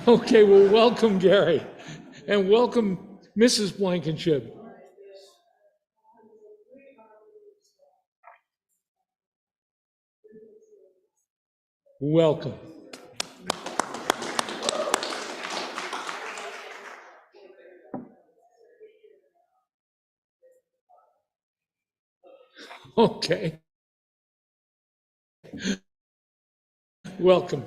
Okay, well, welcome, Gary, and welcome, Mrs. Blankenship. Welcome. Okay, welcome.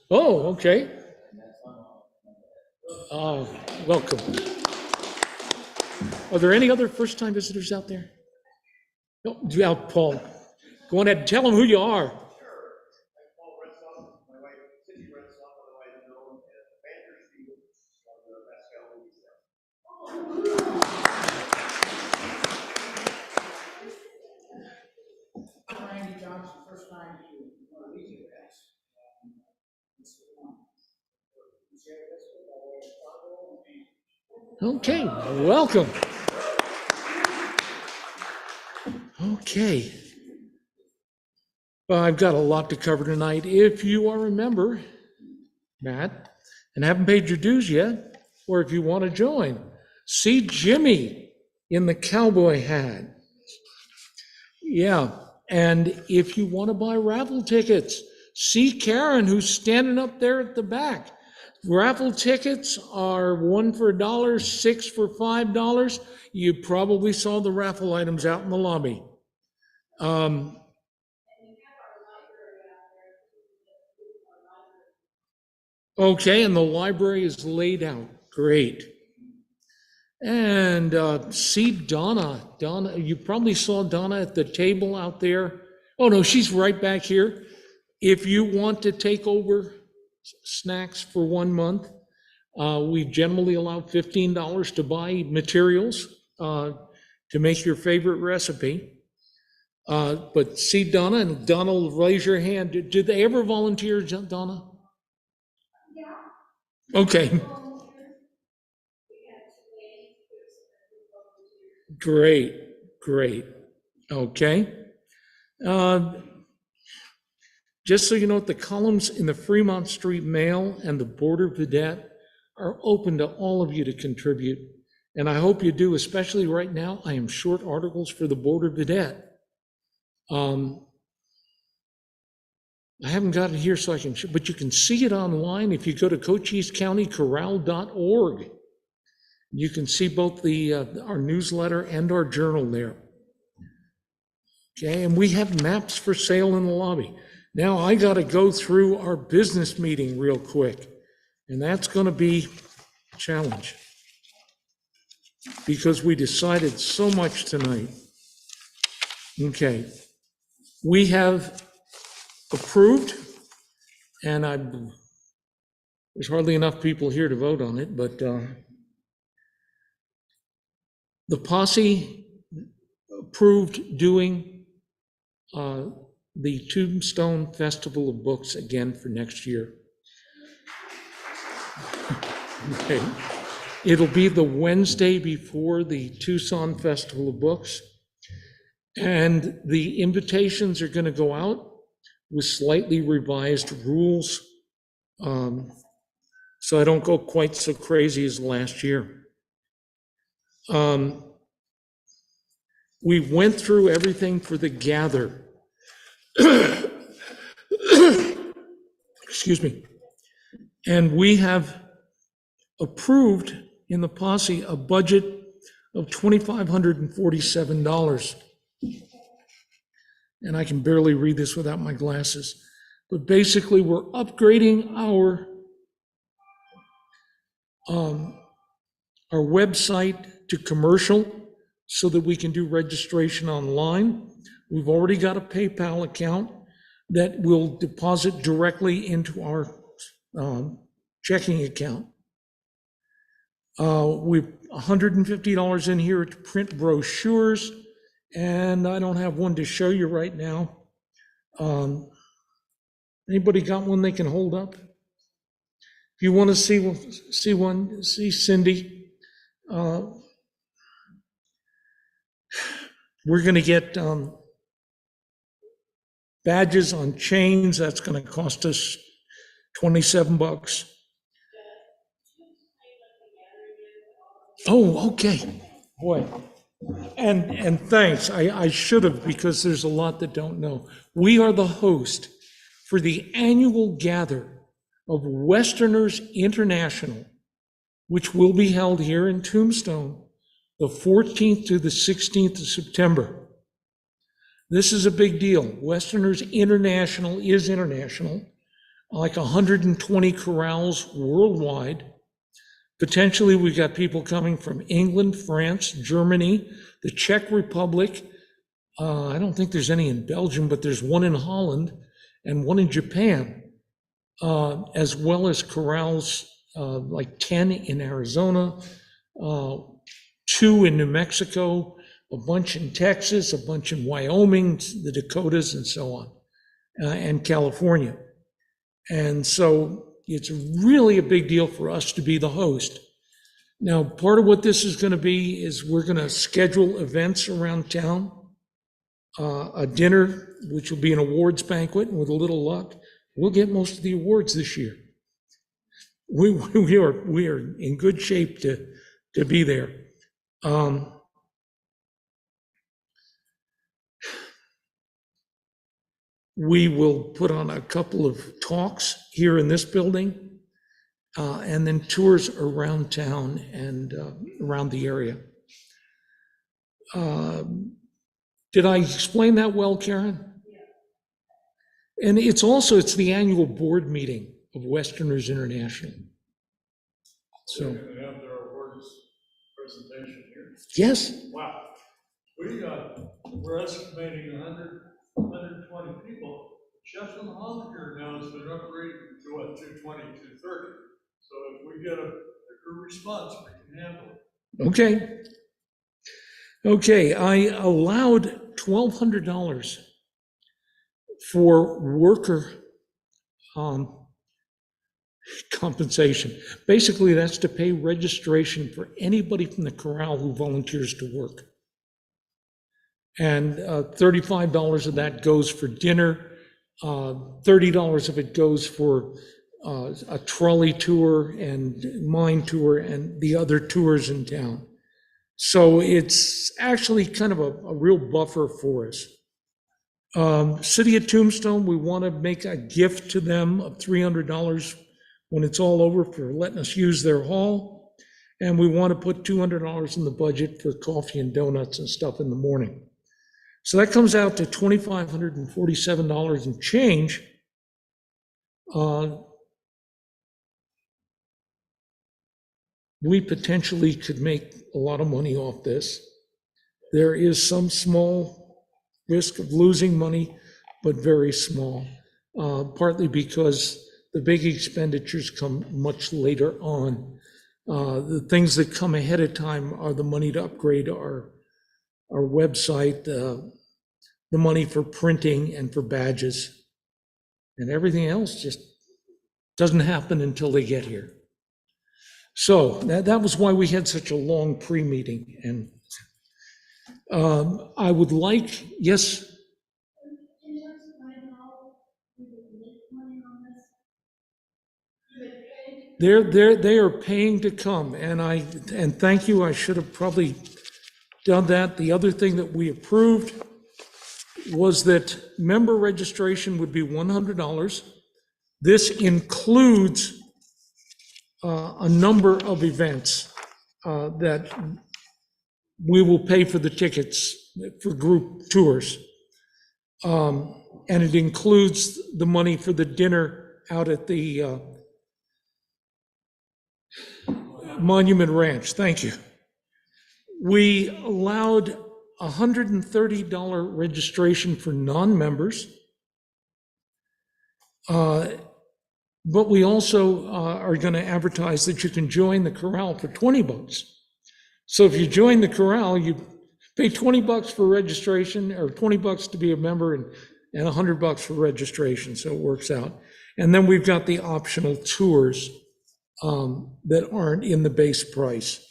Oh, okay. Welcome. Are there any other first-time visitors out there? No, yeah, Paul. Go on ahead and tell them who you are. Okay, welcome. Okay. Well, I've got a lot to cover tonight. If you are a member, Matt, and haven't paid your dues yet, or if you want to join, see Jimmy in the cowboy hat. Yeah, and if you want to buy raffle tickets, see Karen, who's standing up there at the back. Raffle tickets are one for $1, six for $5. You probably saw the raffle items out in the lobby. Okay, and the library is laid out. Great. And see Donna. Donna, you probably saw Donna at the table out there. Oh no, she's right back here. If you want to take over snacks for 1 month, we generally allow $15 to buy materials to make your favorite recipe. But see Donna, and Donna will raise your hand. Did they ever volunteer, Donna? Okay, great. Okay. Uh, Just so you know, the columns in the Fremont Street Mail and the Border Vedette are open to all of you to contribute. And I hope you do, especially right now. I am short articles for the Border Vedette. I haven't got it here so I can, but you can see it online if you go to cochisecountycorral.org. You can see both our newsletter and our journal there. Okay, and we have maps for sale in the lobby. Now I got to go through our business meeting real quick, and that's going to be a challenge because we decided so much tonight. Okay, we have approved, and there's hardly enough people here to vote on it, but the posse approved doing the Tombstone Festival of Books again for next year. Okay. It'll be the Wednesday before the Tucson Festival of Books. And the invitations are going to go out with slightly revised rules, so I don't go quite so crazy as last year. We went through everything for the gather. Excuse me. And we have approved in the posse a budget of $2,547. And I can barely read this without my glasses. But basically, we're upgrading our website to commercial so that we can do registration online. We've already got a PayPal account that will deposit directly into our checking account. We've $150 in here to print brochures, and I don't have one to show you right now. Anybody got one they can hold up? If you want to see one, see Cindy. We're going to get Badges on chains, that's going to cost us $27. Oh, okay. Boy. And thanks. I should have, because there's a lot that don't know. We are the host for the annual gather of Westerners International, which will be held here in Tombstone, the 14th to the 16th of September. This is a big deal. Westerners International is international, like 120 corrals worldwide. Potentially, we've got people coming from England, France, Germany, the Czech Republic. I don't think there's any in Belgium, but there's one in Holland and one in Japan, as well as corrals like 10 in Arizona, 2 in New Mexico, a bunch in Texas, a bunch in Wyoming, the Dakotas, and so on, and California. And so it's really a big deal for us to be the host. Now, part of what this is going to be is we're going to schedule events around town, a dinner, which will be an awards banquet, and with a little luck, we'll get most of the awards this year. We are in good shape to be there. We will put on a couple of talks here in this building, and then tours around town and around the area. Did I explain that well, Karen? And it's the annual board meeting of Westerners International. So. We're going to have their awards presentation here. Yes. Wow. We're estimating 120 people. Sheffield Hollander now has been upgraded to what, 220, 230. So if we get a good response, we can handle it. Okay. Okay, I allowed $1,200 for worker compensation. Basically, that's to pay registration for anybody from the corral who volunteers to work. And $35 of that goes for dinner. $30 of it goes for a trolley tour and mine tour and the other tours in town. So it's actually kind of a real buffer for us. City of Tombstone, we want to make a gift to them of $300 when it's all over for letting us use their hall. And we want to put $200 in the budget for coffee and donuts and stuff in the morning. So that comes out to $2,547 and change. We potentially could make a lot of money off this. There is some small risk of losing money, but very small, partly because the big expenditures come much later on. The things that come ahead of time are the money to upgrade our website, the money for printing and for badges, and everything else just doesn't happen until they get here. So that was why we had such a long pre-meeting. And I would like, yes? They are paying to come, and thank you. I should have probably done that. The other thing that we approved was that member registration would be $100. This includes a number of events that we will pay for the tickets for group tours. And it includes the money for the dinner out at the Monument Ranch. Thank you. We allowed $130 registration for non-members. But we also are going to advertise that you can join the corral for $20. So if you join the corral, you pay $20 for registration, or $20 to be a member, and $100 for registration. So it works out. And then we've got the optional tours that aren't in the base price.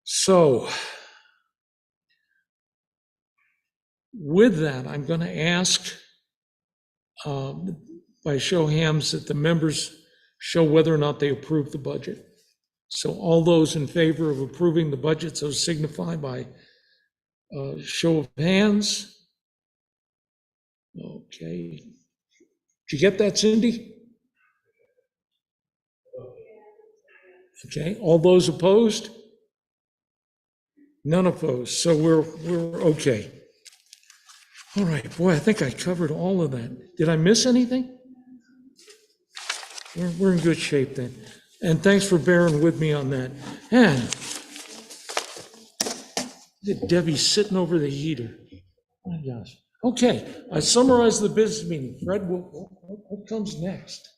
So With that, I'm going to ask by show of hands that the members show whether or not they approve the budget. So all those in favor of approving the budget, so signify by show of hands. Okay. Did you get that, Cindy? Okay. All those opposed? None opposed. So we're okay. All right, boy, I think I covered all of that. Did I miss anything? We're in good shape then. And thanks for bearing with me on that. And Debbie's sitting over the heater. My gosh. Okay, I summarized the business meeting. Fred, what comes next?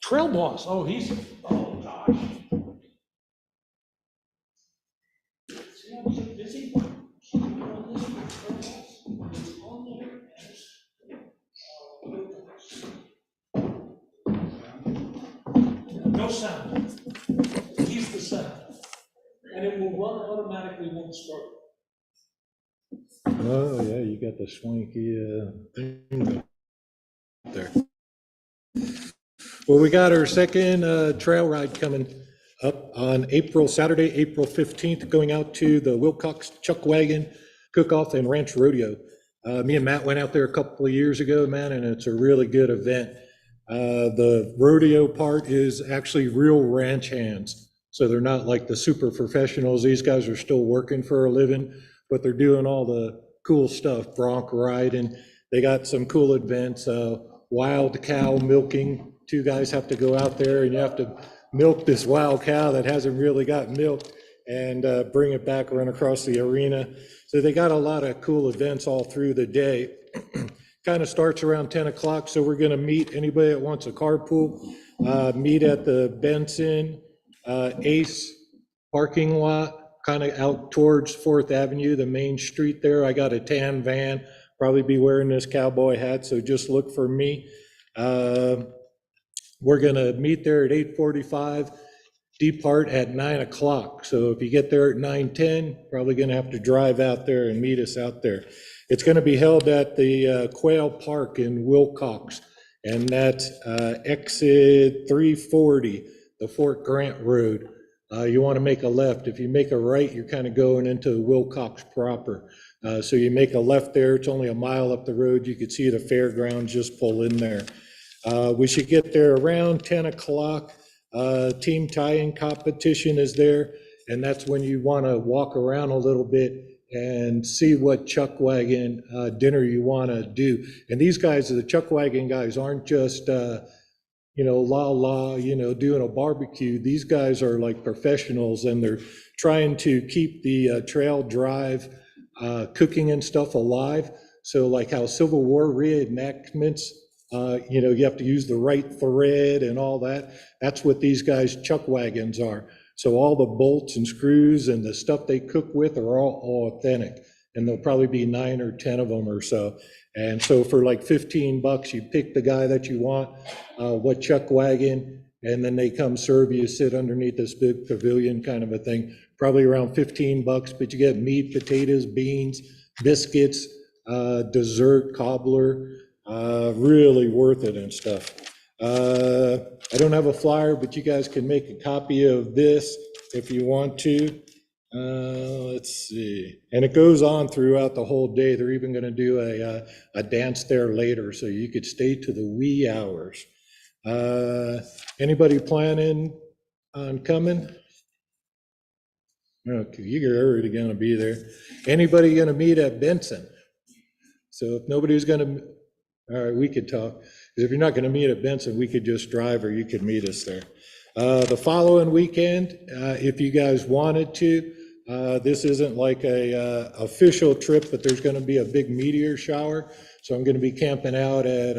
Trail boss. Oh, gosh. See, I'm so busy. No sound. He's the sound. And it will run automatically when it's started. Oh, yeah, you got the swanky thing there. Well, we got our second trail ride coming up on Saturday, April 15th, going out to the Wilcox Chuck Wagon Cook-Off and Ranch Rodeo. Me and Matt went out there a couple of years ago, man, and it's a really good event. The rodeo part is actually real ranch hands. So they're not like the super professionals. These guys are still working for a living, but they're doing all the cool stuff, bronc riding. They got some cool events, wild cow milking. Two guys have to go out there and you have to milk this wild cow that hasn't really got milked and bring it back, run across the arena. So they got a lot of cool events all through the day. Kind of starts around 10 o'clock. So we're going to meet anybody that wants a carpool, meet at the Benson Ace parking lot, kind of out towards 4th Avenue, the main street there. I got a tan van, probably be wearing this cowboy hat, so just look for me. We're gonna meet there at 8:45, depart at 9 o'clock. So if you get there at 9:10, probably gonna have to drive out there and meet us out there. It's gonna be held at the Quail Park in Wilcox, and that's exit 340, the Fort Grant Road. You want to make a left. If you make a right, you're kind of going into Wilcox proper. So you make a left there. It's only a mile up the road. You could see the fairgrounds, just pull in there. We should get there around 10 o'clock. Team tie-in competition is there, and that's when you want to walk around a little bit and see what chuck wagon dinner you want to do. And these guys, the chuck wagon guys, aren't just doing a barbecue. These guys are like professionals, and they're trying to keep the trail drive cooking and stuff alive. So like how Civil War reenactments, you have to use the right thread and all that. That's what these guys' chuck wagons are. So all the bolts and screws and the stuff they cook with are all authentic. And there'll probably be 9 or 10 of them or so. And so for like $15, you pick the guy that you want, what chuck wagon, and then they come serve you, sit underneath this big pavilion kind of a thing, probably around $15, but you get meat, potatoes, beans, biscuits, dessert, cobbler, really worth it and stuff. I don't have a flyer, but you guys can make a copy of this if you want to. Let's see. And it goes on throughout the whole day. They're even going to do a dance there later, so you could stay to the wee hours. Anybody planning on coming? Okay, you're already going to be there. Anybody going to meet at Benson? So if nobody's going to, all right, we could talk. If you're not going to meet at Benson, we could just drive, or you could meet us there. The following weekend, if you guys wanted to, this isn't like a official trip, but there's going to be a big meteor shower. So I'm going to be camping out at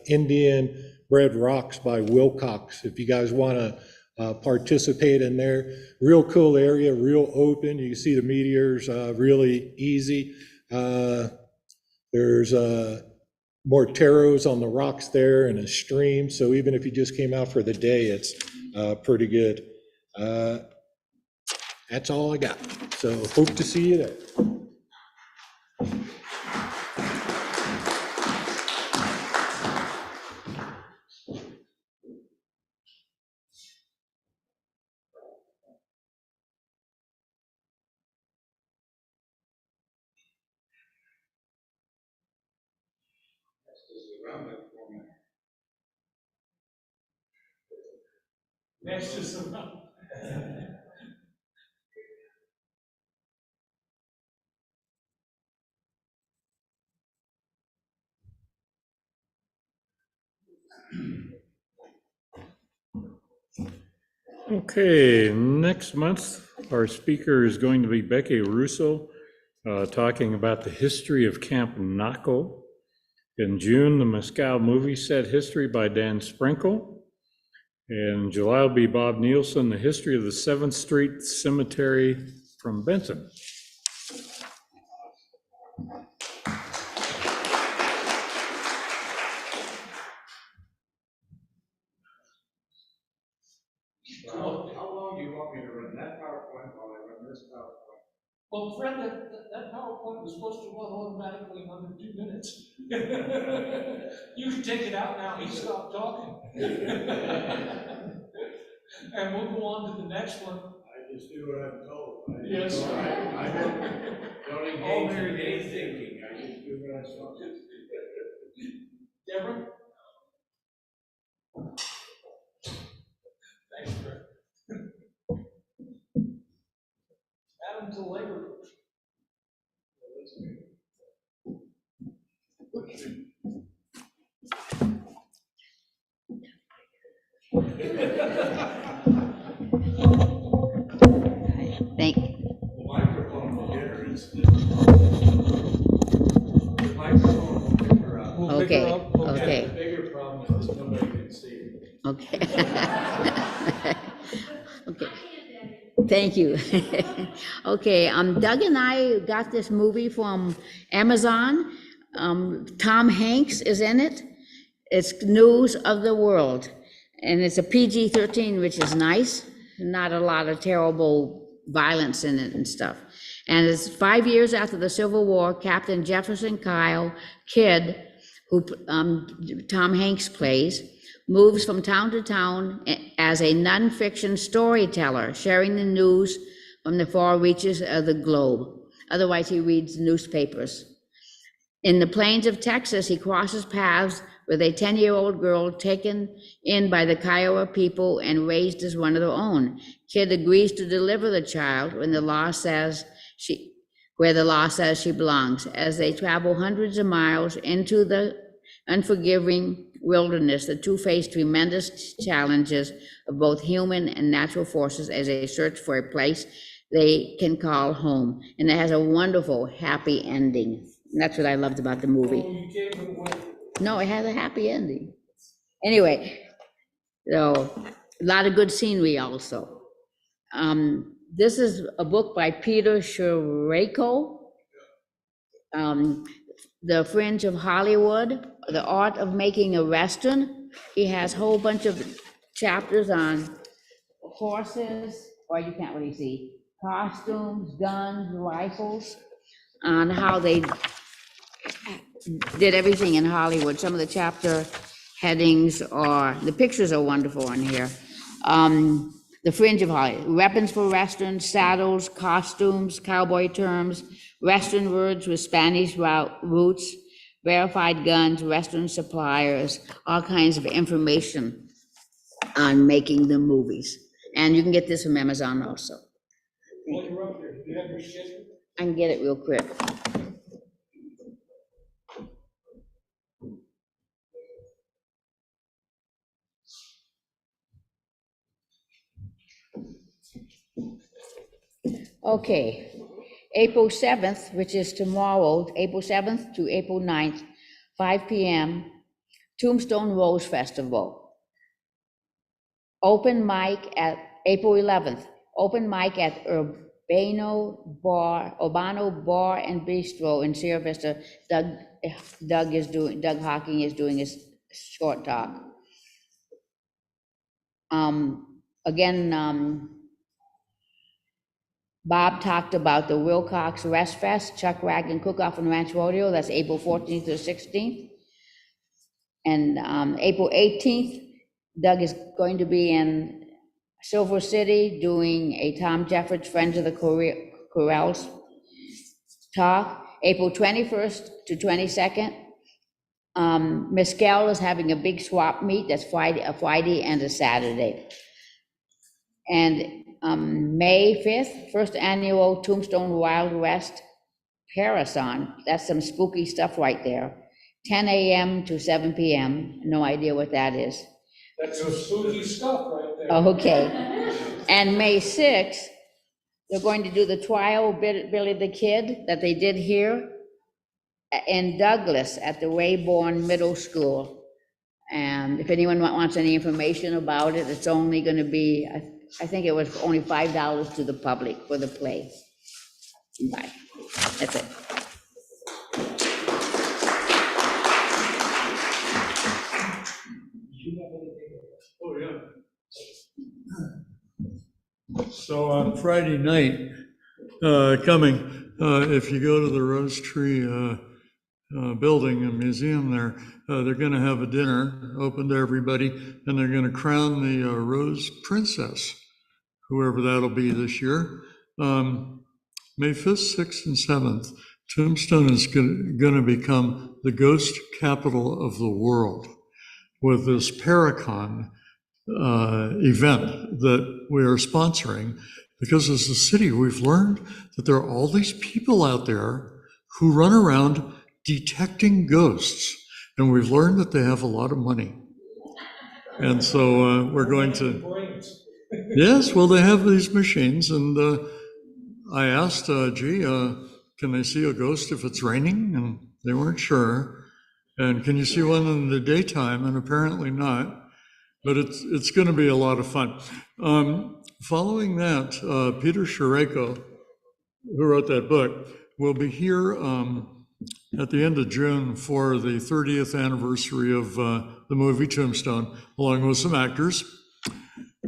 Indian Bread Rocks by Wilcox. If you guys want to participate in there, real cool area, real open. You can see the meteors really easy. There's more taros on the rocks there and a stream. So even if you just came out for the day, it's pretty good. That's all I got. So hope to see you there. That's just enough. Okay, next month, our speaker is going to be Becky Russo, talking about the history of Camp Naco. In June, the Mescal movie set history by Dan Sprinkle. In July will be Bob Nielsen, the history of the 7th Street Cemetery from Benson. How long do you want me to run that PowerPoint while I run this PowerPoint? Well, Fred, that PowerPoint was supposed to run automatically in under 2 minutes. You can take it out now, he stopped talking. And we'll go on to the next one. I just do what I'm told. Yes. I don't engage in any thinking, I just do what I saw. Deborah? Thanks, Fred. Add them to labor. Thank, The microphone here is, the microphone will pick her up. We'll pick her Okay, up. okay. The bigger problem is nobody can see it. okay. Okay, thank you. Okay, Doug and I got this movie from Amazon. Tom Hanks is in it. It's News of the World, and it's a PG-13, which is nice. Not a lot of terrible violence in it and stuff. And it's 5 years after the Civil War. Captain Jefferson Kyle Kidd, who Tom Hanks plays, moves from town to town as a nonfiction storyteller, sharing the news from the far reaches of the globe. Otherwise, he reads newspapers. In the plains of Texas, he crosses paths with a 10-year-old girl taken in by the Kiowa people and raised as one of their own. Kidd agrees to deliver the child where the law says she belongs. As they travel hundreds of miles into the unforgiving wilderness, the two face tremendous challenges of both human and natural forces as they search for a place they can call home. And it has a wonderful, happy ending. And that's what I loved about the movie. Oh, you gave it away. No, it has a happy ending. Anyway, so a lot of good scenery also. This is a book by Peter Sherayko, The Fringe of Hollywood, The Art of Making a Western. He has a whole bunch of chapters on horses, or you can't really see, costumes, guns, rifles, on how they did everything in Hollywood. Some of the chapter headings are, the pictures are wonderful in here. The Fringe of Hollywood, weapons for Westerns, saddles, costumes, cowboy terms, Western words with Spanish roots, verified guns, Western suppliers, all kinds of information on making the movies. And you can get this from Amazon also. While you're up there, do you have your schedule? I can get it real quick. Okay, April 7th, which is tomorrow, April 7th to April 9th, 5 p.m., Tombstone Rose Festival. Open mic at April 11th, open mic at Urbano Bar and Bistro in Sierra Vista. Doug Hawking is doing his short talk. Again, Bob talked about the Wilcox Rest Fest, Chuck Wagon Cook-Off and Ranch Rodeo, that's April 14th to 16th. And April 18th, Doug is going to be in Silver City doing a Tom Jeffords Friends of the Corrals talk. April 21st to 22nd, Mescal is having a big swap meet, that's a Friday and a Saturday. And May 5th, first annual Tombstone Wild West Parathon, that's some spooky stuff right there. 10 a.m. to 7 p.m., no idea what that is. That's some spooky stuff right there. Oh, okay. And May 6th, they're going to do the trial of Billy the Kid that they did here in Douglas at the Rayborn Middle School. And if anyone wants any information about it, it's only going to be, I think it was only $5 to the public for the play. Bye. That's it. Oh, yeah. So on Friday night, coming, if you go to the Rose Tree building and museum there, they're going to have a dinner open to everybody, and they're going to crown the Rose Princess, whoever that'll be this year. May 5th, 6th, and 7th, Tombstone is going to become the ghost capital of the world with this Paracon event that we are sponsoring, because as a city, we've learned that there are all these people out there who run around detecting ghosts, and we've learned that they have a lot of money. And so we're going to, yes, well, they have these machines, and I asked, can they see a ghost if it's raining? And they weren't sure. And can you see one in the daytime? And apparently not. But it's going to be a lot of fun. Following that, Peter Shereko, who wrote that book, will be here at the end of June for the 30th anniversary of the movie Tombstone, along with some actors.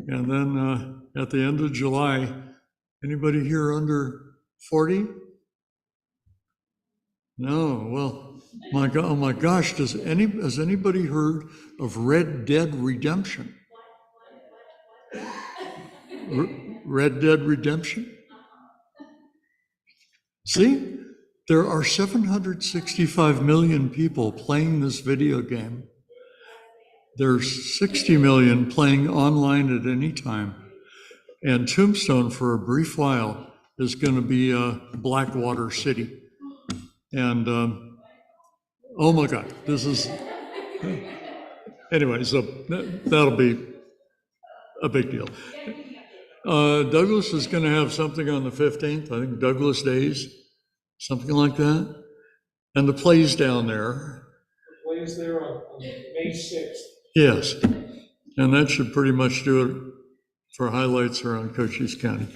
And then at the end of July, anybody here under 40? No, well, oh my gosh, has anybody heard of Red Dead Redemption? Red Dead Redemption? See, there are 765 million people playing this video game. There's 60 million playing online at any time. And Tombstone, for a brief while, is going to be Blackwater City. And oh my God, this is, anyway, so that'll be a big deal. Douglas is going to have something on the 15th, I think Douglas Days, something like that. And the play's down there. The play's there on May 6th. Yes, and that should pretty much do it for highlights around Cochise County.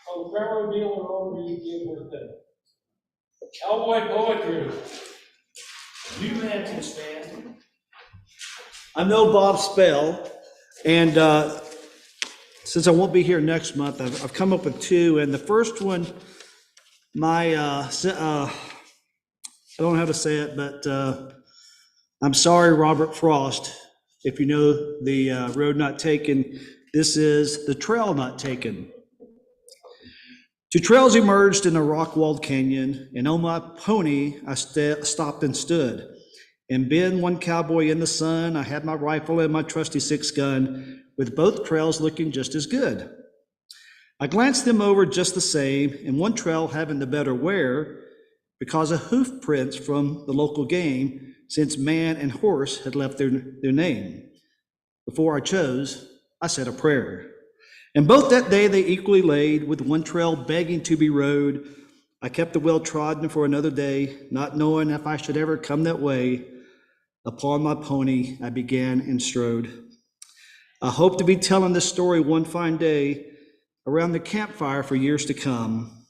Oh, Pharaoh Dealer over you give her the cowboy poetry. You answer this, man. I'm no Bob Spell, and since I won't be here next month, I've come up with two, and the first one, my, I don't know how to say it, but I'm sorry, Robert Frost, if you know the road not taken. This is the trail not taken. Two trails emerged in a rock-walled canyon, and on my pony, I stopped and stood. And being one cowboy in the sun, I had my rifle and my trusty 6-gun, with both trails looking just as good. I glanced them over just the same, and one trail having the better wear because of hoof prints from the local game, since man and horse had left their name. Before I chose, I said a prayer. And both that day they equally laid, with one trail begging to be rode. I kept the well-trodden for another day, not knowing if I should ever come that way. Upon my pony I began and strode. I hope to be telling this story one fine day around the campfire for years to come.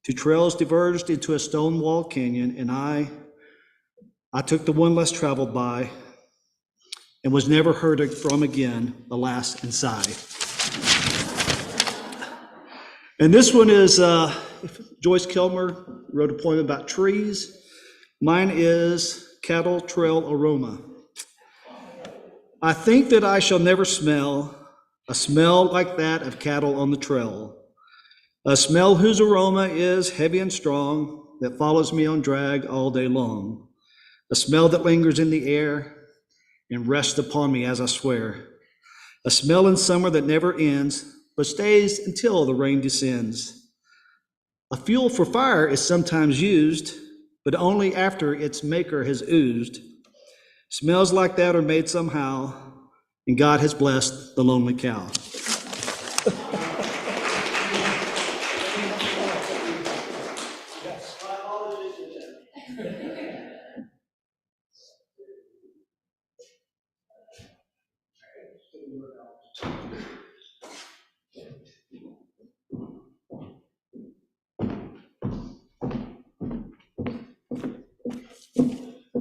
Two trails diverged into a stone-walled canyon, and I took the one less traveled by. and was never heard from again, alas and sigh. And this one is Joyce Kilmer wrote a poem about trees. Mine is Cattle Trail Aroma. I think that I shall never smell a smell like that of cattle on the trail, a smell whose aroma is heavy and strong, that follows me on drag all day long, a smell that lingers in the air and rests upon me as I swear, a smell in summer that never ends, but stays until the rain descends. A fuel for fire is sometimes used, but only after its maker has oozed. Smells like that are made somehow, and God has blessed the lonely cow.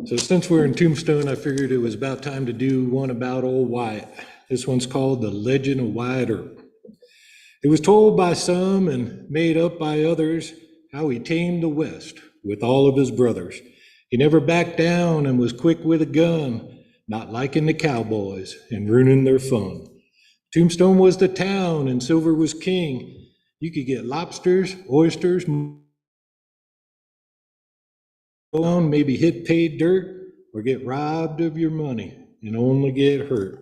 So since we're in Tombstone, I figured it was about time to do one about old Wyatt. This one's called The Legend of Wyatt Earp. It was told by some and made up by others how he tamed the West with all of his brothers. He never backed down and was quick with a gun, not liking the cowboys and ruining their fun. Tombstone was the town and silver was king. You could get lobsters, oysters, on, maybe hit paid dirt, or get robbed of your money and only get hurt.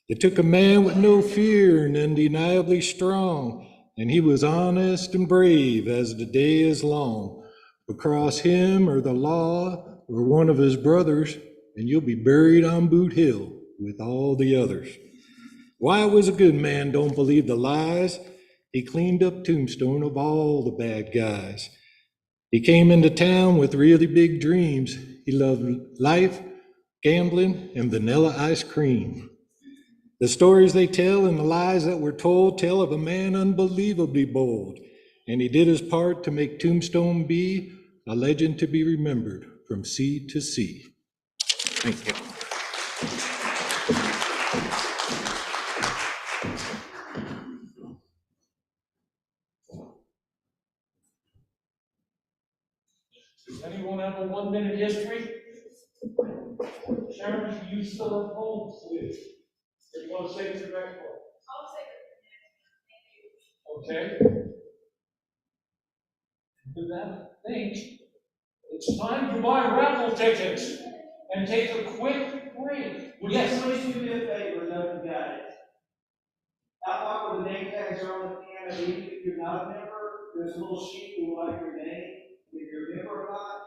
It took a man with no fear and undeniably strong, and he was honest and brave as the day is long. Across him or the law or one of his brothers, and you'll be buried on Boot Hill with all the others. Wyatt was a good man, don't believe the lies. He cleaned up Tombstone of all the bad guys. He came into town with really big dreams. He loved life, gambling, and vanilla ice cream. The stories they tell and the lies that were told tell of a man unbelievably bold, and he did his part to make Tombstone be a legend to be remembered from sea to sea. Thank you. Does anyone have a 1-minute history? Sharon, you still have poems to do. Or you want to save it for next one? I'll save it for next one. Okay. With that, I think it's time to buy raffle tickets and take a quick break. Yes. Please do me a favor, though, you got it. Out where the name tags are on the can, even if you're not a member, there's a little sheet with like your name. If you're a member or not,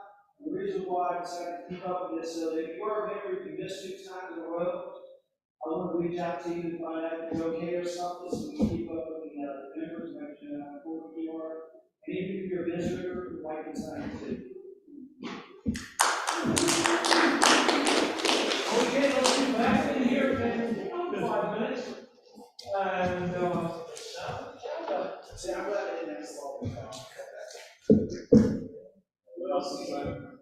the reason why I decided to keep up with this, so that if you are a member, if you miss 6 times in a row, I want to reach out to you and find out if you're okay or something, so we can keep up with the members, make sure how important you are. And even if you're a visitor, you'd like to sign too. Okay, let's be back in here in 5 minutes. And, See, I'm glad I didn't ask all the time. What else is that?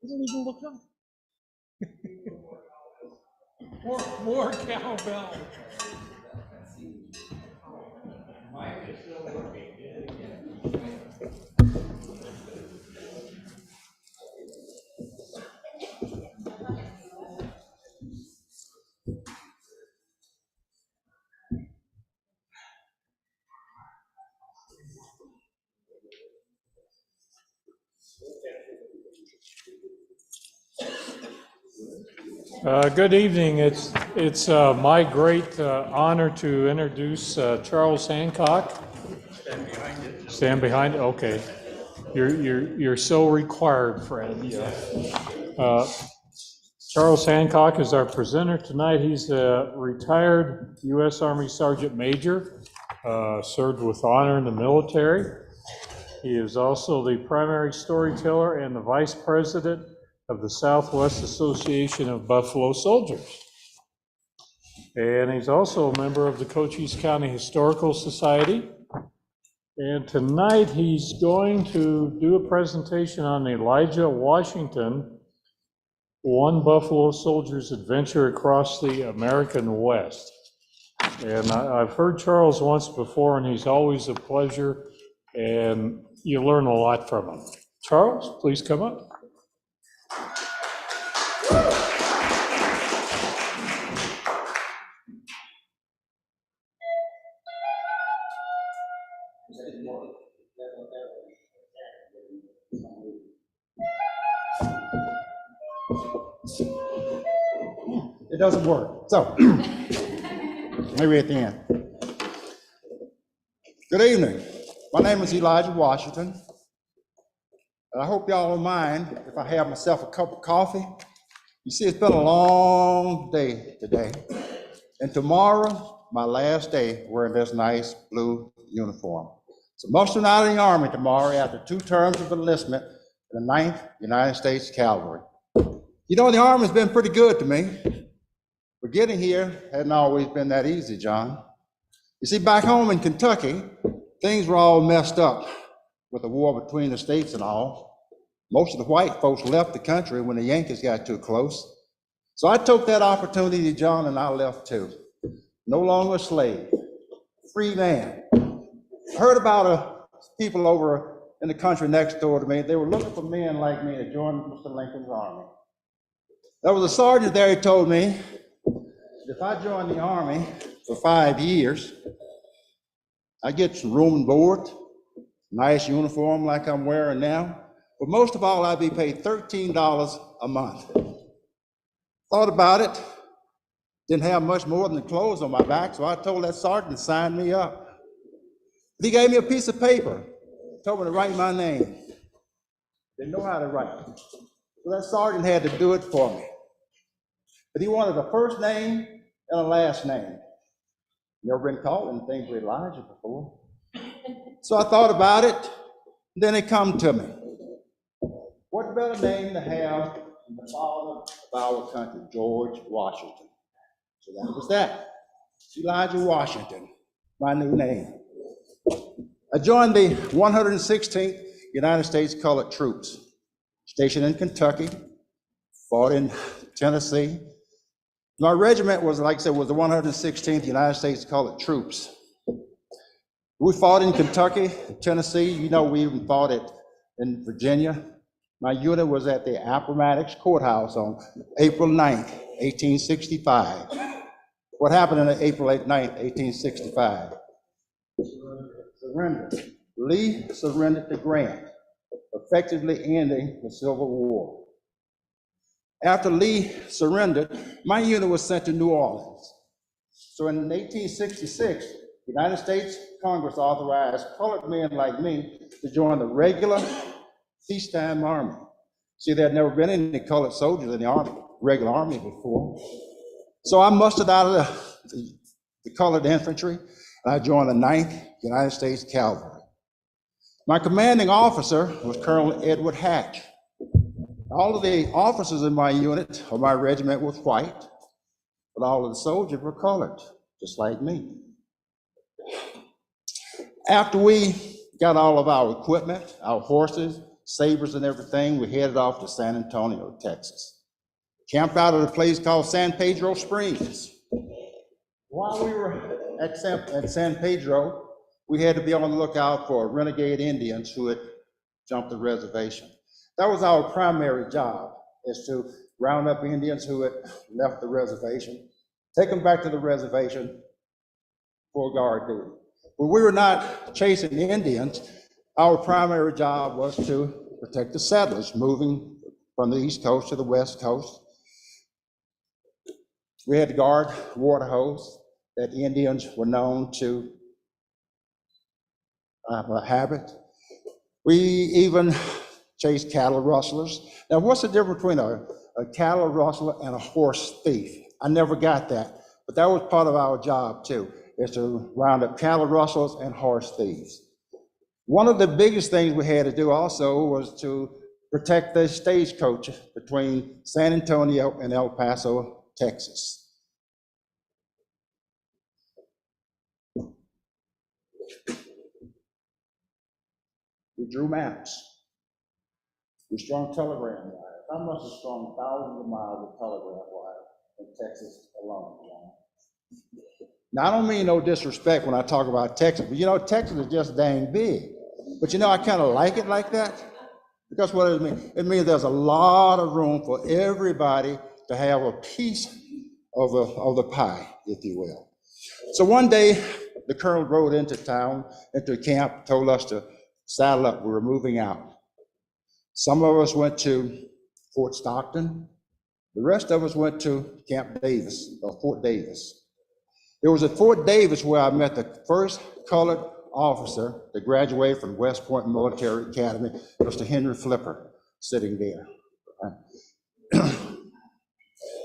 Doesn't even look up. More cowbell. Good evening. It's my great honor to introduce Charles Hancock. Stand behind it. Stand behind it. Okay. You're so required, Fred. Yeah. Charles Hancock is our presenter tonight. He's a retired U.S. Army Sergeant Major, served with honor in the military. He is also the primary storyteller and the vice president of the Southwest Association of Buffalo Soldiers. And he's also a member of the Cochise County Historical Society. And tonight he's going to do a presentation on Elijah Washington, one Buffalo soldier's adventure across the American West. And I've heard Charles once before, and he's always a pleasure, and you learn a lot from him. Charles, please come up. It doesn't work. So, maybe at the end. Good evening. My name is Elijah Washington. And I hope y'all don't mind if I have myself a cup of coffee. You see, it's been a long day today. And tomorrow, my last day wearing this nice blue uniform. So mustering out of the Army tomorrow after 2 terms of enlistment in the 9th United States Cavalry. You know, the Army's been pretty good to me. But getting here hadn't always been that easy, John. You see, back home in Kentucky, things were all messed up with the war between the states and all. Most of the white folks left the country when the Yankees got too close. So I took that opportunity, John, and I left too. No longer a slave, free man. I heard about people over in the country next door to me. They were looking for men like me to join Mr. Lincoln's army. There was a sergeant there who told me, if I join the Army for 5 years, I get some room and board, nice uniform like I'm wearing now, but most of all, I'd be paid $13 a month. Thought about it, didn't have much more than the clothes on my back, so I told that sergeant to sign me up. But he gave me a piece of paper, told me to write my name. Didn't know how to write. So that sergeant had to do it for me. But he wanted a first name and a last name. Never been called anything for Elijah before. So I thought about it, and then it come to me. What better name to have than the father of our country, George Washington? So that was that. Elijah Washington, my new name. I joined the 116th United States Colored Troops, stationed in Kentucky, fought in Tennessee. My regiment was, like I said, was the 116th United States Colored Troops. We fought in Kentucky, Tennessee. You know, we even fought in Virginia. My unit was at the Appomattox Courthouse on April 9th, 1865. What happened on April 9th, 1865? Surrender. Lee surrendered to Grant, effectively ending the Civil War. After Lee surrendered, my unit was sent to New Orleans. So in 1866, the United States Congress authorized colored men like me to join the regular peacetime army. See, there had never been any colored soldiers in the army, regular army before. So I mustered out of the colored infantry, and I joined the 9th United States Cavalry. My commanding officer was Colonel Edward Hatch. All of the officers in my unit, or my regiment, was white, but all of the soldiers were colored, just like me. After we got all of our equipment, our horses, sabers and everything, we headed off to San Antonio, Texas. Camped out at a place called San Pedro Springs. While we were at San Pedro, we had to be on the lookout for renegade Indians who had jumped the reservation. That was our primary job, is to round up Indians who had left the reservation, take them back to the reservation for guard duty. But we were not chasing Indians. Our primary job was to protect the settlers moving from the East Coast to the West Coast. We had to guard water holes that Indians were known to habit. We even chased cattle rustlers. Now, what's the difference between a cattle rustler and a horse thief? I never got that, but that was part of our job too, is to round up cattle rustlers and horse thieves. One of the biggest things we had to do also was to protect the stagecoach between San Antonio and El Paso, Texas. We drew maps. We strung telegram wires. I must have strung thousands of miles of telegraph wire in Texas alone. Now, I don't mean no disrespect when I talk about Texas, but you know, Texas is just dang big. But you know, I kind of like it like that, because what does it mean? It means there's a lot of room for everybody to have a piece of the pie, if you will. So one day, the colonel rode into town, into camp, told us to saddle up. We were moving out. Some of us went to Fort Stockton. The rest of us went to Camp Davis, or Fort Davis. It was at Fort Davis where I met the first colored officer that graduated from West Point Military Academy, Mr. Henry Flipper, sitting there.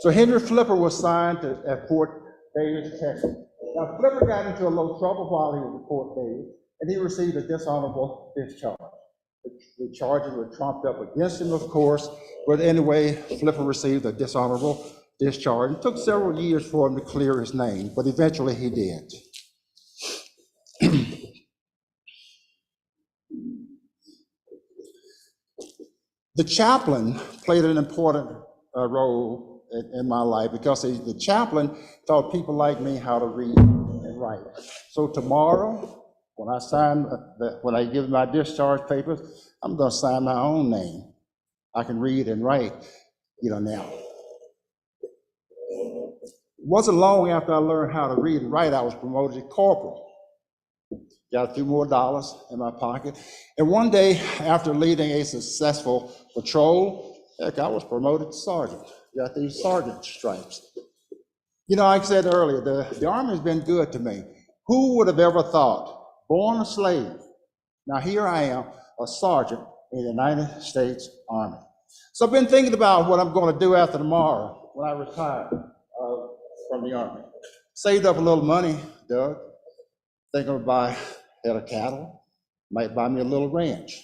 So Henry Flipper was signed at Fort Davis, Texas. Now, Flipper got into a little trouble while he was at Fort Davis, and he received a dishonorable discharge. The charges were trumped up against him, of course, but anyway, Flipper received a dishonorable discharge. It took several years for him to clear his name, but eventually he did. The chaplain played an important role in my life, because the chaplain taught people like me how to read and write. So tomorrow, when I give my discharge papers, I'm going to sign my own name. I can read and write, you know, now. It wasn't long after I learned how to read and write, I was promoted to corporal. Got a few more dollars in my pocket. And one day, after leading a successful patrol, heck, I was promoted to sergeant. Got these sergeant stripes. You know, like I said earlier, the Army's been good to me. Who would have ever thought? Born a slave. Now here I am, a sergeant in the United States Army. So I've been thinking about what I'm going to do after tomorrow when I retire from the Army. Saved up a little money, Doug. Thinking of buy a head of cattle. Might buy me a little ranch.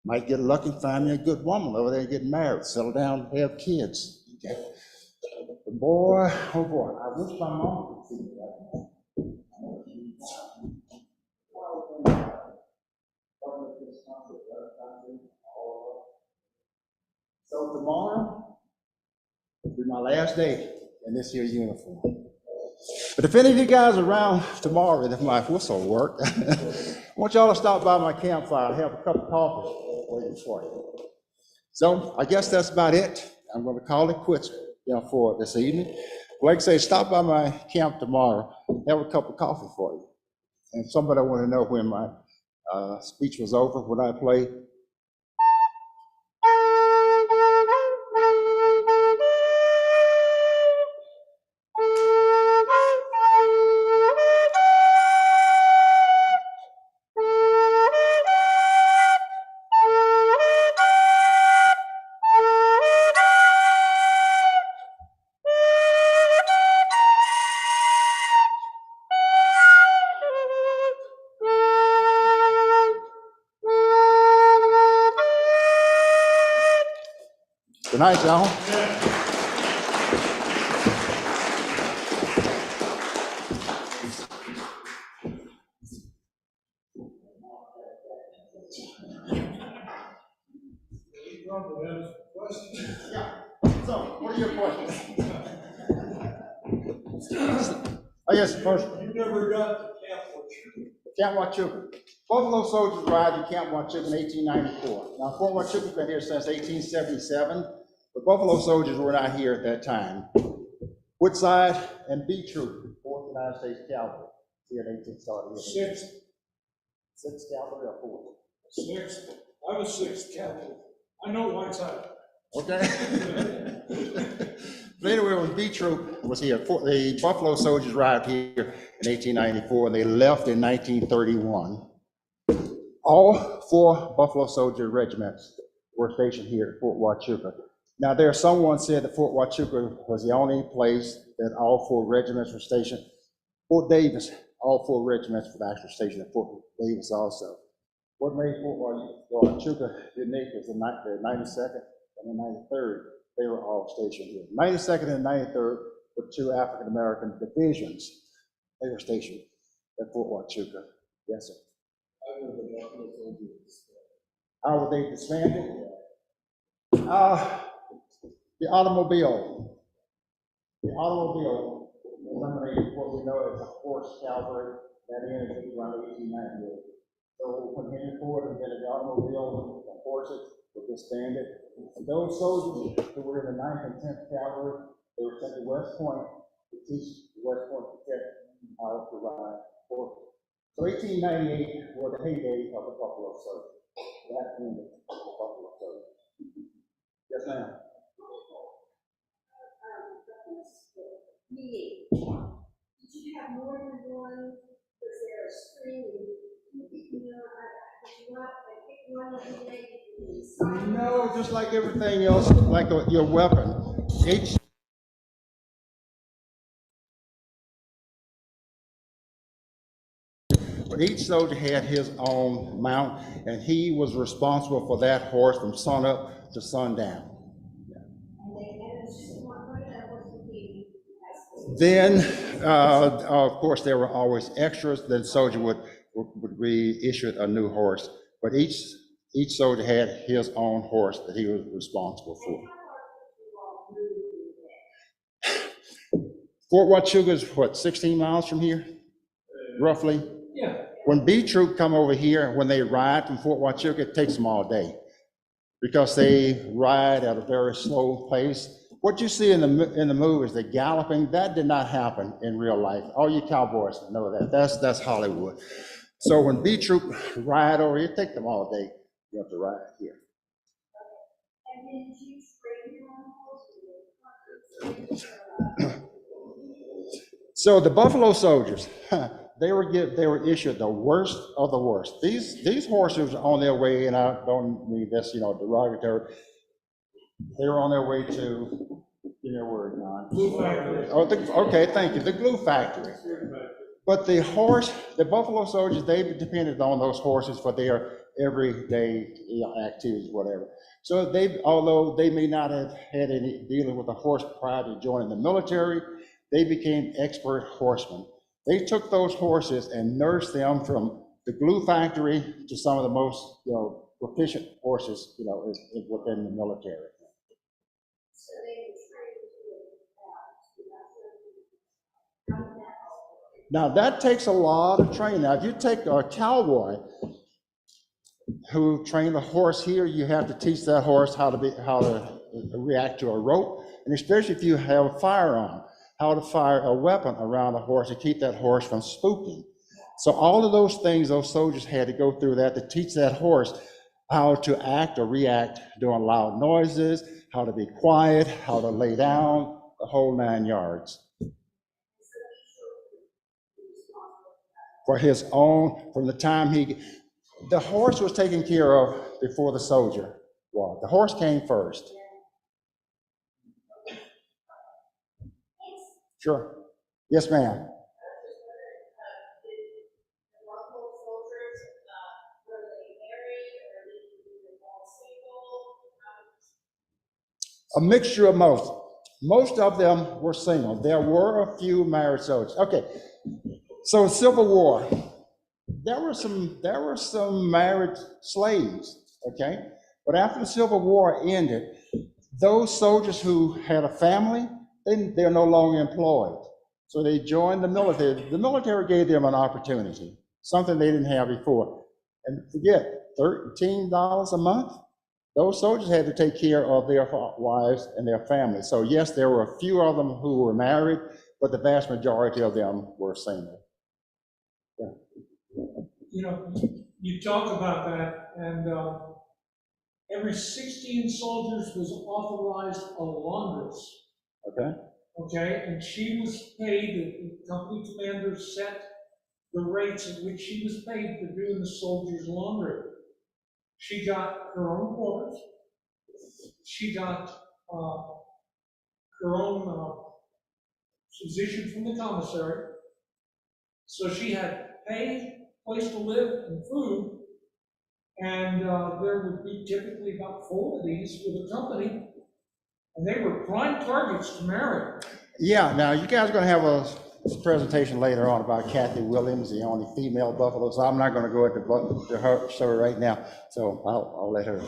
Might get lucky and find me a good woman over there and get married, settle down, have kids. Okay. But boy, oh boy, I wish my mom could see that. So tomorrow will be my last day in this here uniform. But if any of you guys are around tomorrow, and if my whistle will work, I want y'all to stop by my campfire and have a cup of coffee waiting for you. So I guess that's about it. I'm going to call it quits, for this evening. Like I say, stop by my camp tomorrow, have a cup of coffee for you. And somebody want to know when my speech was over, when I played. Good night, y'all. Yeah, so what are your questions? I guess first, You never got to Camp Lejeune. Camp Huachuca. Buffalo Soldiers arrived in Camp Huachuca in 1894. Now, Fort Huachuca's been here since 1877, but Buffalo Soldiers were not here at that time. Woodside and B Troop, 4th United States Cavalry, here in 18 started here. Sixth Cavalry or 4th? Sixth. I was sixth cavalry. I know Whiteside. Okay. But anyway, when B Troop was here, the Buffalo Soldiers arrived here in 1894, and they left in 1931. All 4 Buffalo Soldier regiments were stationed here at Fort Huachuca. Now, there's someone said that Fort Huachuca was the only place that all 4 regiments were stationed. Fort Davis, all 4 regiments were actually stationed at Fort Davis also. What made Fort Huachuca unique is the 92nd and the 93rd. They were all stationed here. 92nd and 93rd were 2 African-American divisions. They were stationed at Fort Huachuca. Yes, sir. How were they disbanded? The automobile. The automobile eliminated what we know as a horse cavalry. That ended around 1898. So when Henry Ford invented the automobile, the horses were disbanded. And those soldiers who were in the 9th and 10th Cavalry, they were sent to West Point to teach the West Point cadets how to ride horses. So 1898 was the heyday of the Buffalo Soldiers. That ended the Buffalo Soldiers. Yes, ma'am. Meeting. Did you have more than one? Was there a screening? You know, did you want to pick one of the ladies? No, just like everything else, like your weapon. But each soldier had his own mount, and he was responsible for that horse from sunup to sundown. Then, of course, there were always extras. Then the soldier would be issued a new horse. But each soldier had his own horse that he was responsible for. Fort Huachuca is what, 16 miles from here, roughly? Yeah. When B Troop come over here, when they ride from Fort Huachuca, it takes them all day because they ride at a very slow pace. What you see in the movies, the galloping, that did not happen in real life. All you cowboys know that. That's Hollywood. So when B Troop ride over here, it takes them all day. You have to ride here. And then you spray your own horse. So the Buffalo Soldiers, they were issued the worst of the worst. These horses are on their way, and I don't mean this, derogatory. They were on their way to, give me a word, John. Glue factory. Oh, okay, thank you, the glue factory. But the Buffalo Soldiers, they depended on those horses for their everyday activities, whatever. So although they may not have had any dealing with a horse prior to joining the military, they became expert horsemen. They took those horses and nursed them from the glue factory to some of the most, proficient horses, within the military. Now that takes a lot of training. Now, if you take a cowboy who trained a horse here, you have to teach that horse how to react to a rope, and especially if you have a firearm, how to fire a weapon around a horse to keep that horse from spooking. So all of those things, those soldiers had to go through that to teach that horse how to act or react during loud noises, how to be quiet, how to lay down, the whole 9 yards. For his own, from the time the horse was taken care of before the soldier was. The horse came first. Sure. Yes, ma'am. A mixture of most. Most of them were single. There were a few married soldiers. Okay. So Civil War, there were some married slaves, okay? But after the Civil War ended, those soldiers who had a family, they're no longer employed. So they joined the military. The military gave them an opportunity, something they didn't have before. And forget, $13 a month? Those soldiers had to take care of their wives and their families. So yes, there were a few of them who were married, but the vast majority of them were single. Yeah. You know, you talk about that, and every 16 soldiers was authorized a laundress, Okay. okay? And she was paid, the company commander set the rates at which she was paid for doing the soldiers' laundry. She got her own quarters. She got her own position from the commissary. So she had pay, place to live, and food. And there would be typically about 4 of these with a company. And they were prime targets to marry. Yeah, now you guys are going to have a presentation later on about Kathy Williams, the only female buffalo, so I'm not going to go into her story right now, so I'll let her.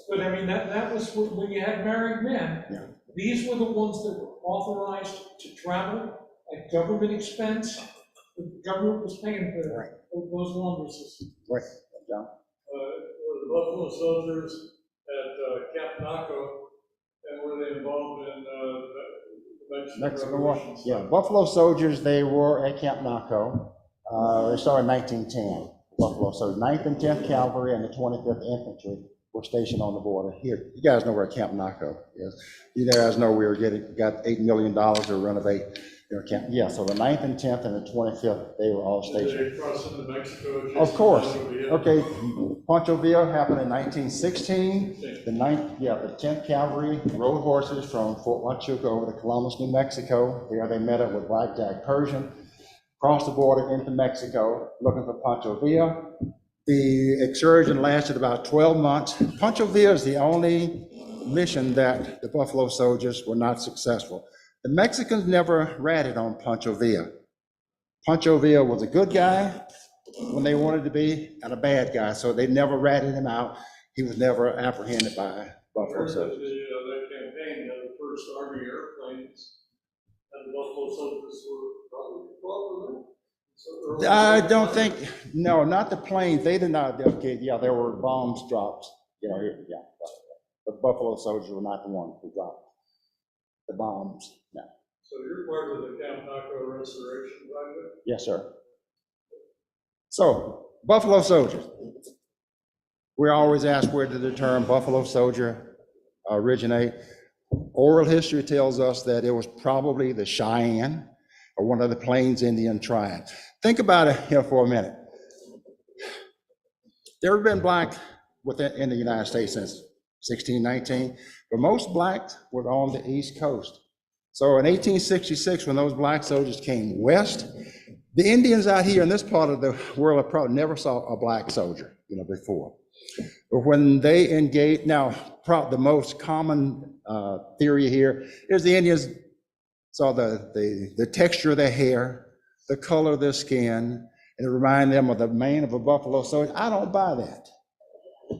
But I mean, that was when you had married men. Yeah. These were the ones that were authorized to travel at government expense. The government was paying for those laundresses. Right, John? Were the Buffalo soldiers at Camp Naco, and were they involved in the Mexican War. Revolution? Yeah, Buffalo soldiers, they were at Camp Naco. They started in 1910. Buffalo soldiers, 9th and 10th Cavalry and the 25th Infantry were stationed on the border here. You guys know where Camp Naco is. You guys know we got $8 million to renovate their camp. Yeah, so the 9th and 10th and the 25th, they were all stationed. Did they cross into Mexico? Of course. Okay, Pancho Villa happened in 1916. The 10th Cavalry rode horses from Fort Huachuca over to Columbus, New Mexico. There they met up with Black Jack Pershing, crossed the border into Mexico, looking for Pancho Villa. The excursion lasted about 12 months. Pancho Villa is the only mission that the Buffalo soldiers were not successful. The Mexicans never ratted on Pancho Villa. Pancho Villa was a good guy when they wanted to be, and a bad guy, so they never ratted him out. He was never apprehended by Buffalo soldiers. That campaign, the first Army airplanes, and the Buffalo soldiers were probably involved with them. I don't think, no, not the planes. They did not, okay, yeah, there were bombs dropped, yeah. The Buffalo soldiers were not the ones who dropped the bombs, no. So you're part of the Camp Naco restoration project? Yes, sir. So, Buffalo soldiers. We're always asked, where did the term Buffalo soldier originate? Oral history tells us that it was probably the Cheyenne or one of the Plains Indian tribes. Think about it here for a minute. There have been black in the United States since 1619, but most blacks were on the East Coast. So in 1866, when those black soldiers came west, the Indians out here in this part of the world probably never saw a black soldier, before. But when they engaged, now the most common theory here is the Indians saw the texture of their hair, the color of their skin, and it reminded them of the mane of a buffalo soldier. I don't buy that.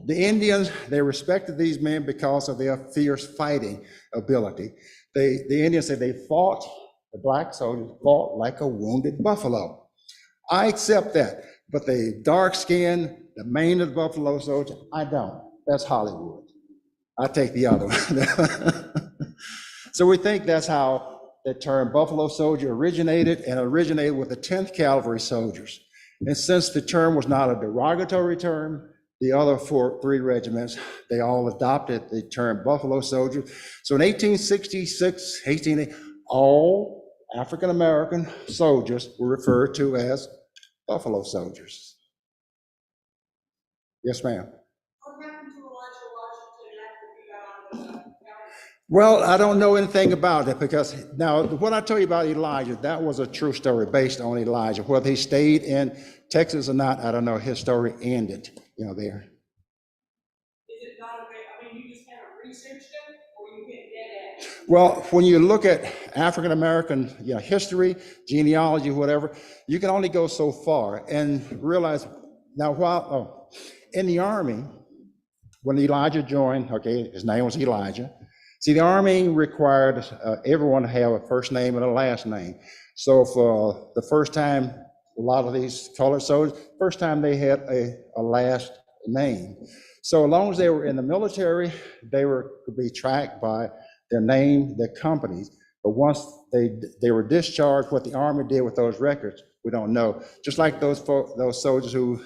The Indians, they respected these men because of their fierce fighting ability. The Indians said they fought, the black soldiers fought like a wounded buffalo. I accept that, but the dark skin, the mane of the buffalo soldier, I don't. That's Hollywood. I take the other one. So we think that's how the term Buffalo Soldier originated, and originated with the 10th Cavalry soldiers. And since the term was not a derogatory term, the other three regiments, they all adopted the term Buffalo Soldier. So in 1866, all African-American soldiers were referred to as Buffalo Soldiers. Yes, ma'am. What happened to Elijah Washington after he got on the Well, I don't know anything about it, because now what I tell you about Elijah, that was a true story based on Elijah. Whether he stayed in Texas or not, I don't know. His story ended, there. Is it not a, I mean, you just kind of researched it, or you get dead at it? Well, when you look at African-American history, genealogy, whatever, you can only go so far and realize, now while in the Army, when Elijah joined, okay, his name was Elijah, See, the Army required everyone to have a first name and a last name. So for the first time, a lot of these colored soldiers, first time they had a last name. So as long as they were in the military, they could be tracked by their name, their companies. But once they were discharged, what the Army did with those records, we don't know. Just like those soldiers who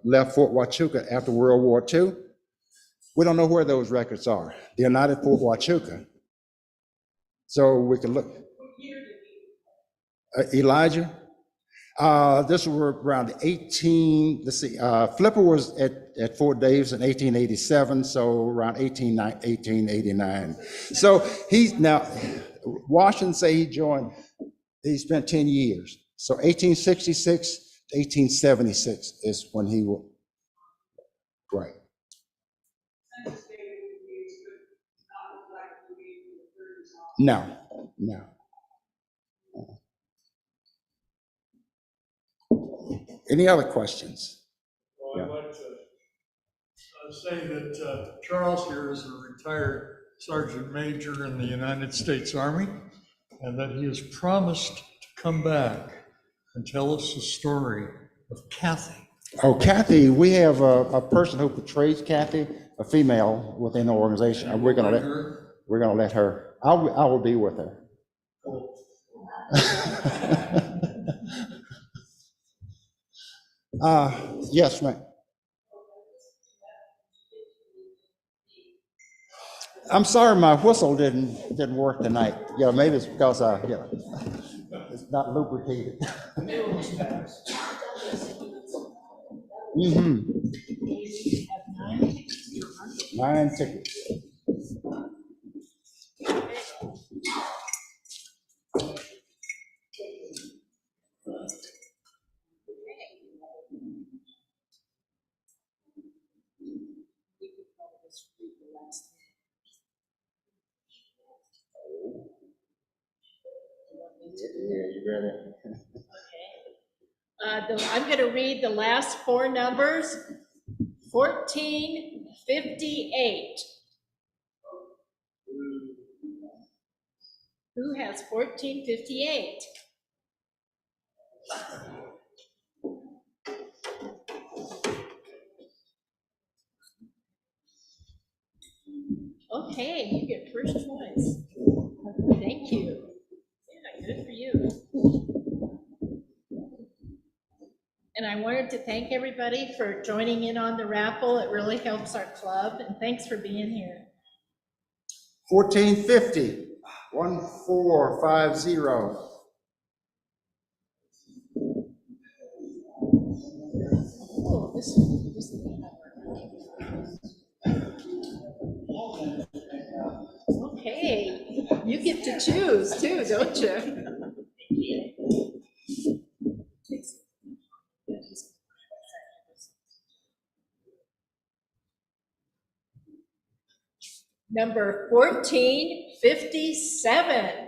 left Fort Huachuca after World War II, we don't know where those records are. They're not at Fort Huachuca. So we can look. Elijah? This was around 18, let's see, Flipper was at Fort Davis in 1887, so around 1889. So now, Washington say he spent 10 years. So 1866 to 1876 is when he was, right. No. Any other questions? Well, I'd like to say that Charles here is a retired sergeant major in the United States Army, and that he has promised to come back and tell us the story of Kathy. Oh, Kathy, we have a person who portrays Kathy, a female within the organization. And we're gonna let her. I will be with her. Yes, ma'am. I'm sorry, my whistle didn't work tonight. Yeah, maybe it's because it's not lubricated. Mm-hmm. 9 tickets. Yeah, you ready? I'm going to read the last four numbers. 1458. Who has 1458? Okay, you get first choice. Thank you. Yeah, good for you. And I wanted to thank everybody for joining in on the raffle. It really helps our club, and thanks for being here. 1450. 1450. Oh, this okay, you get to choose too, don't you? Number 1457.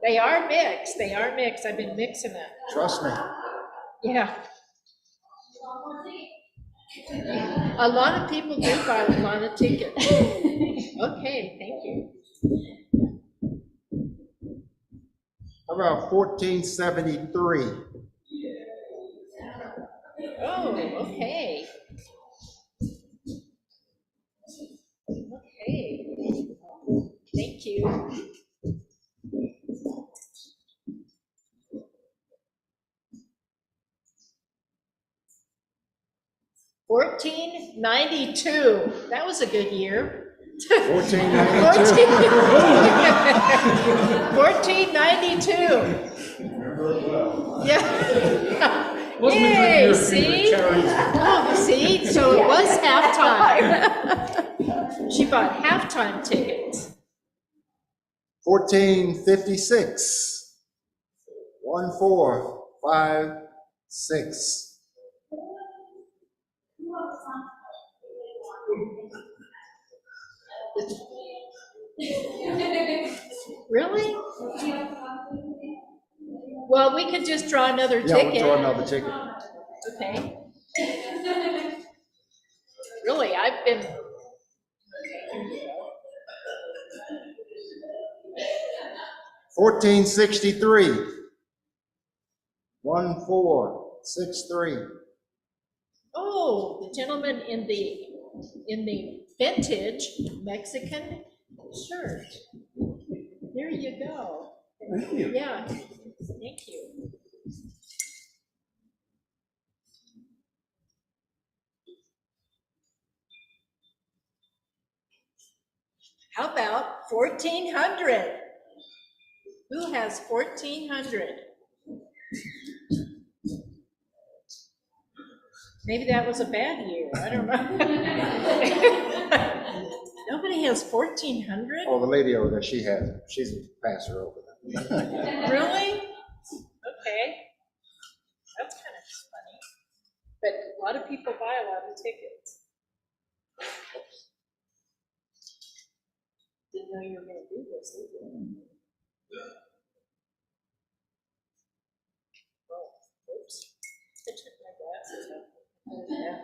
They are mixed. I've been mixing them. Trust me. Yeah. A lot of people do buy a lot of tickets. Okay, thank you. How about 1473? Oh, okay. Okay. Thank you. $14.92. That was a good year. $14.92. Yeah. Yay, see? Oh, see, so it was halftime. She bought halftime tickets. 1456. 1456. Really? Well, we could just draw another Yeah, ticket. we'll draw another ticket. Okay. Really, I've been, 1463. 1463. oh, the gentleman in the vintage Mexican shirt. There you go. Thank you. Yeah, thank you. How about 1400? Who has 1400? Maybe that was a bad year, I don't know. Nobody has 1400? Oh, the lady over there, she has it. She's a passer over there. Really? Okay. That's kind of funny. But a lot of people buy a lot of tickets. Didn't know you were gonna do this, did you? Oh, oops. I took my glasses off. Oh, yeah.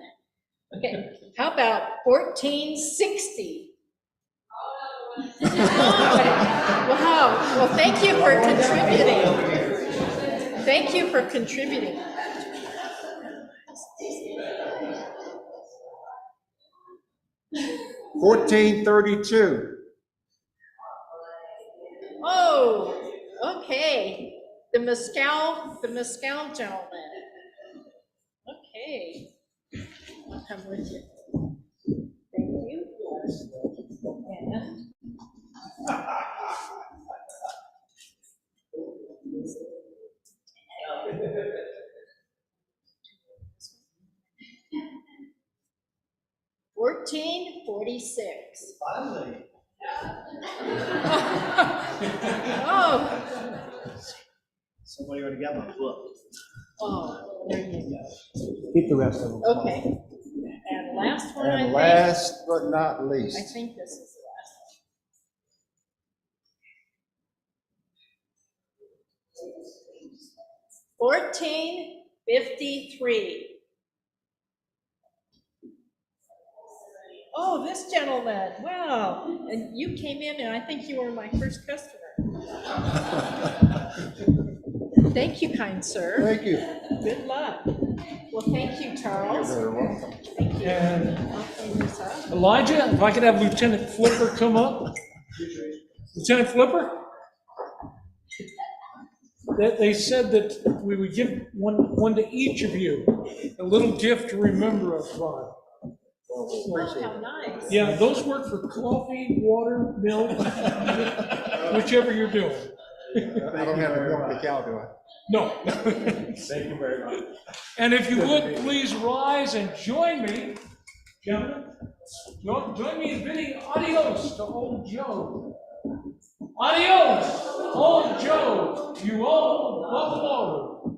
Okay, how about 1460? Wow, well, thank you for contributing. Thank you for contributing. $1432. Oh, okay. The mezcal gentleman. Okay. I'll come with you. Thank you. And 1446. Finally. Oh, Somebody already got my book. oh, there you go. Keep the rest of them. Okay. And last one, I And think. last but not least. I think this is the last one. 1453. Oh, this gentleman, wow. And you came in and I think you were my first customer. Thank you, kind sir. Thank you. Good luck. Well, thank you, Charles. You're very welcome. Thank you. And I'll clean this up. Elijah, if I could have Lieutenant Flipper come up. Lieutenant Flipper? They said that we would give one to each of you, a little gift to remember us by. Oh, how nice. Yeah, those work for coffee, water, milk, whichever you're doing. I don't have a milk cow, do I? No. Thank you very much. And if you would, please rise and join me, gentlemen. Join me in bidding adios to old Joe. Adios, old Joe, you old buffalo.